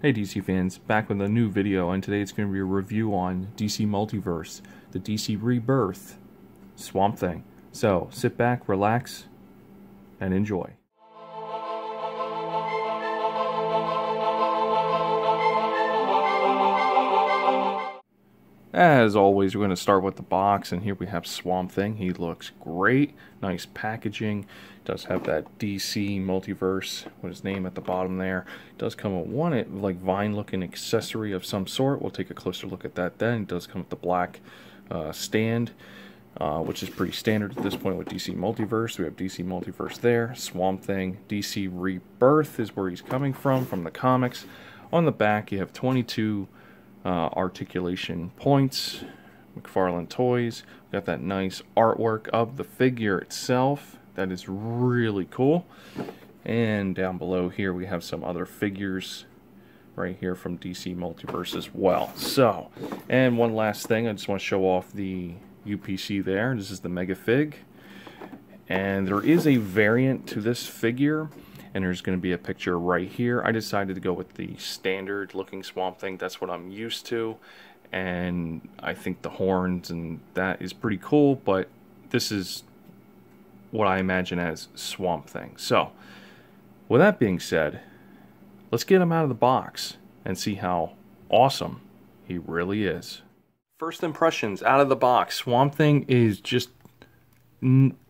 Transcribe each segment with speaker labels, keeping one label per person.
Speaker 1: Hey DC fans, back with a new video, and today it's going to be a review on DC Multiverse, the DC Rebirth Swamp Thing. So, sit back, relax, and enjoy. As always, we're going to start with the box, and here we have Swamp Thing. He looks great, nice packaging. Does have that DC Multiverse with his name at the bottom there. Does come with one like vine-looking accessory of some sort. We'll take a closer look at that then. It does come with the black stand, which is pretty standard at this point with DC Multiverse. We have DC Multiverse there. Swamp Thing, DC Rebirth is where he's coming from the comics. On the back, you have 22 articulation points. Mcfarlane toys. Got that nice artwork of the figure itself. That is really cool. And down below here we have some other figures right here from DC Multiverse as well. So, and one last thing, I just want to show off the UPC there. This is the Mega Fig. And there is a variant to this figure, and there's going to be a picture right here. I decided to go with the standard looking Swamp Thing. That's what I'm used to, and I think the horns and that is pretty cool, but this is what I imagine as Swamp Thing. So, with that being said, let's get him out of the box and see how awesome he really is. First impressions out of the box. Swamp Thing is just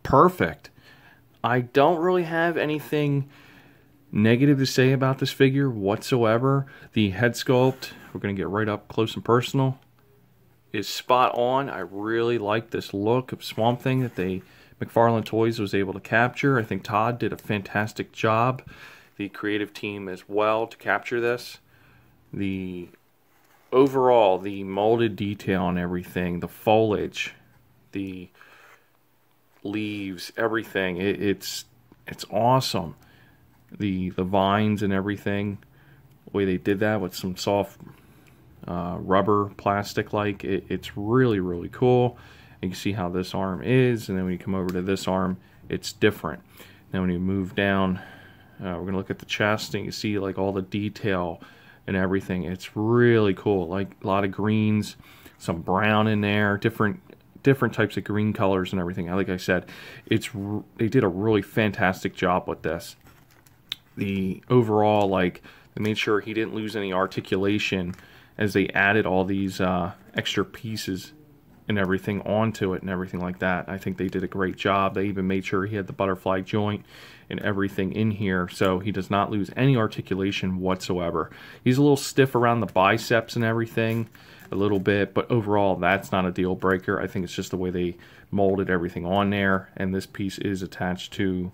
Speaker 1: perfect. I don't really have anything negative to say about this figure whatsoever. The head sculpt, we're going to get right up close and personal, is spot on. I really like this look of Swamp Thing that Mcfarlane Toys was able to capture. I think Todd did a fantastic job, the creative team as well, to capture this. The overall, the molded detail on everything, the foliage, the leaves, everything, it's awesome. The vines and everything, the way they did that with some soft rubber plastic like, it's really cool. You can see how this arm is, and then when you come over to this arm, it's different. Now when you move down, we're going to look at the chest, and you can see like all the detail and everything. It's really cool, like a lot of greens, some brown in there, different types of green colors and everything. Like I said, they did a really fantastic job with this. The overall, like, they made sure he didn't lose any articulation as they added all these extra pieces and everything onto it and everything like that. I think they did a great job. They even made sure he had the butterfly joint and everything in here, so he does not lose any articulation whatsoever. He's a little stiff around the biceps and everything, a little bit, but overall that's not a deal breaker. I think it's just the way they molded everything on there, and this piece is attached to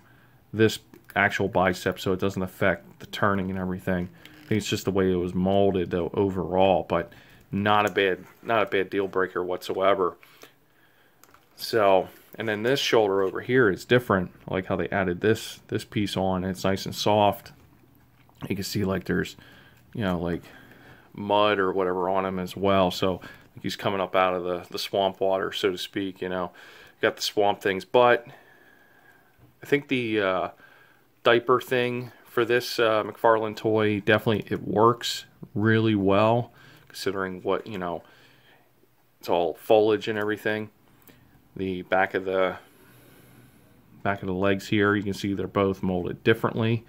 Speaker 1: this actual bicep, so it doesn't affect the turning and everything. I think it's just the way it was molded though overall, but not a bad deal breaker whatsoever. So, and then this shoulder over here is different. I like how they added this piece on. It's nice and soft. You can see like there's, you know, like mud or whatever on him as well. So like he's coming up out of the swamp water, so to speak. You know, got the Swamp Things, but I think the diaper thing for this Mcfarlane toy, definitely it works really well, considering what, you know, it's all foliage and everything. The back of the legs here, you can see they're both molded differently,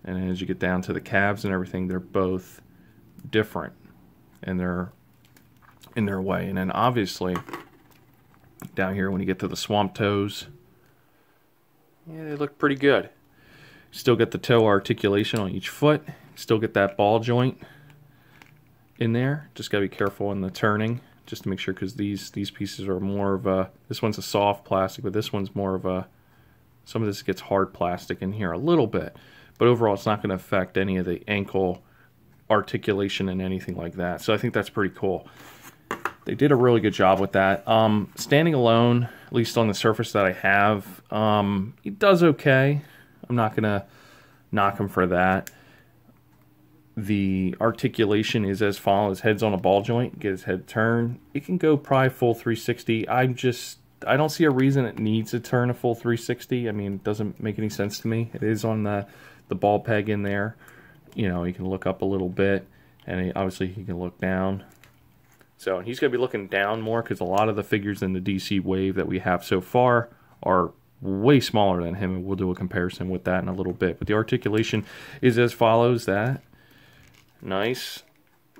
Speaker 1: and as you get down to the calves and everything, they're both different in their way. And then obviously down here when you get to the swamp toes, yeah, they look pretty good. Still get the toe articulation on each foot. Still get that ball joint in there. Just gotta be careful in the turning, just to make sure, because these pieces are more of a, this one's a soft plastic, but this one's more of a, some of this gets hard plastic in here a little bit, but overall it's not going to affect any of the ankle articulation and anything like that. So I think that's pretty cool. They did a really good job with that. Standing alone, at least on the surface that I have, it does okay. I'm not gonna knock him for that. The articulation is as follows: head's on a ball joint, get his head turned. It can go probably full 360. I don't see a reason it needs to turn a full 360. I mean, it doesn't make any sense to me. It is on the ball peg in there, You know, he can look up a little bit, and obviously he can look down. So he's going to be looking down more because a lot of the figures in the DC wave that we have so far are way smaller than him, and we'll do a comparison with that in a little bit. But the articulation is as follows. That nice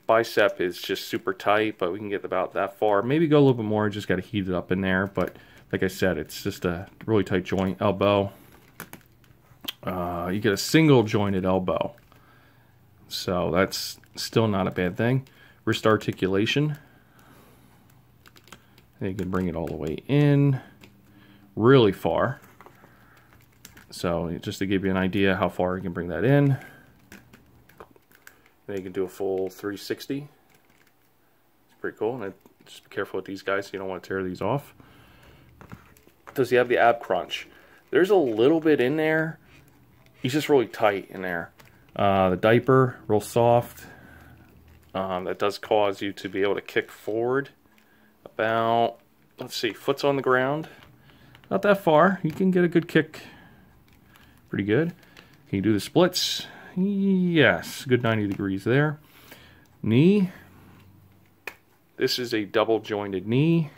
Speaker 1: bicep is just super tight, but we can get about that far. Maybe go a little bit more. Just got to heat it up in there. But like I said, it's just a really tight joint. Elbow. You get a single jointed elbow. So that's still not a bad thing. Wrist articulation. And you can bring it all the way in really far. So just to give you an idea how far you can bring that in. Then you can do a full 360. It's pretty cool. And just be careful with these guys so you don't want to tear these off. Does he have the ab crunch? There's a little bit in there. He's just really tight in there. The diaper, real soft. That does cause you to be able to kick forward about, let's see, foot's on the ground. Not that far. You can get a good kick. Pretty good. Can you do the splits? Yes, good 90 degrees there. Knee. This is a double jointed knee.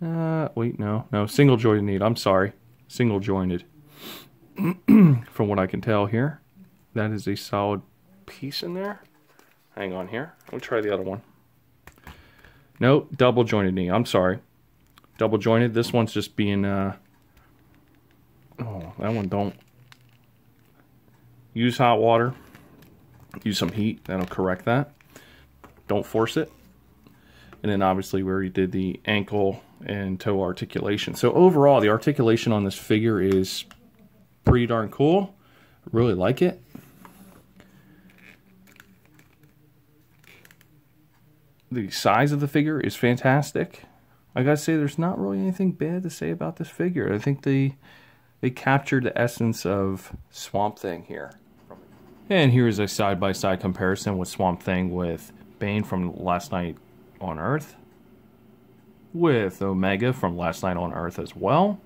Speaker 1: Wait, no, single jointed knee. I'm sorry, single jointed. From what I can tell here, that is a solid piece in there. Hang on here. Let me try the other one. No, double jointed knee. I'm sorry. Double jointed. This one's just being, oh, that one don't. Use hot water. Use some heat. That'll correct that. Don't force it. And then obviously we already did the ankle and toe articulation. So overall, the articulation on this figure is pretty darn cool. Really like it. The size of the figure is fantastic. I gotta say, there's not really anything bad to say about this figure. I think they captured the essence of Swamp Thing here. And here is a side-by-side comparison with Swamp Thing with Bane from Last Night on Earth, with Omega from Last Night on Earth as well.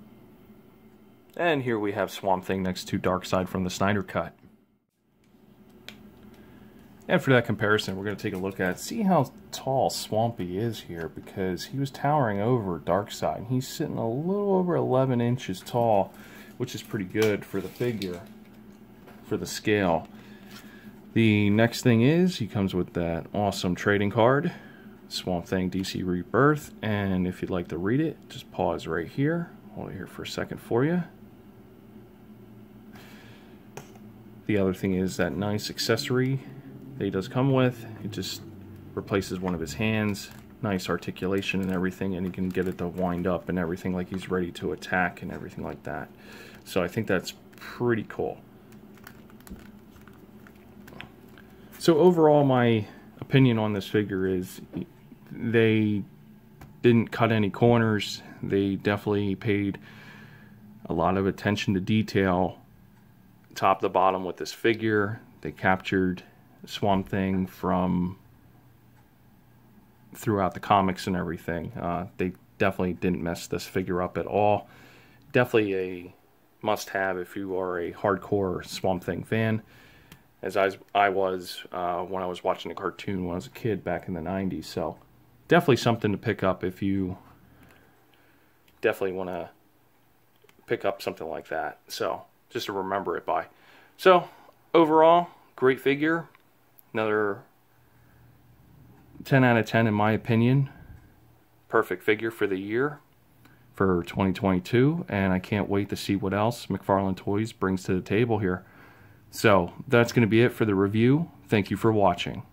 Speaker 1: And here we have Swamp Thing next to Darkseid from the Snyder Cut. After that comparison, we're going to take a look at, see how tall Swampy is here, because he was towering over Darkseid. He's sitting a little over 11 inches tall, which is pretty good for the figure, for the scale. The next thing is, he comes with that awesome trading card, Swamp Thing DC Rebirth, and if you'd like to read it, just pause right here. Hold it here for a second for you. The other thing is that nice accessory that he does come with. It just replaces one of his hands. Nice articulation and everything, and he can get it to wind up and everything like he's ready to attack and everything like that. So I think that's pretty cool. So overall, my opinion on this figure is they didn't cut any corners. They definitely paid a lot of attention to detail, top to bottom, with this figure. They captured Swamp Thing from throughout the comics and everything. They definitely didn't mess this figure up at all. Definitely a must-have if you are a hardcore Swamp Thing fan, as I was when I was watching the cartoon when I was a kid back in the 90s. So definitely something to pick up if you definitely want to pick up something like that. So just to remember it by. So overall, great figure. Another 10 out of 10 in my opinion. Perfect figure for the year for 2022, and I can't wait to see what else Mcfarlane Toys brings to the table here. So that's going to be it for the review. Thank you for watching.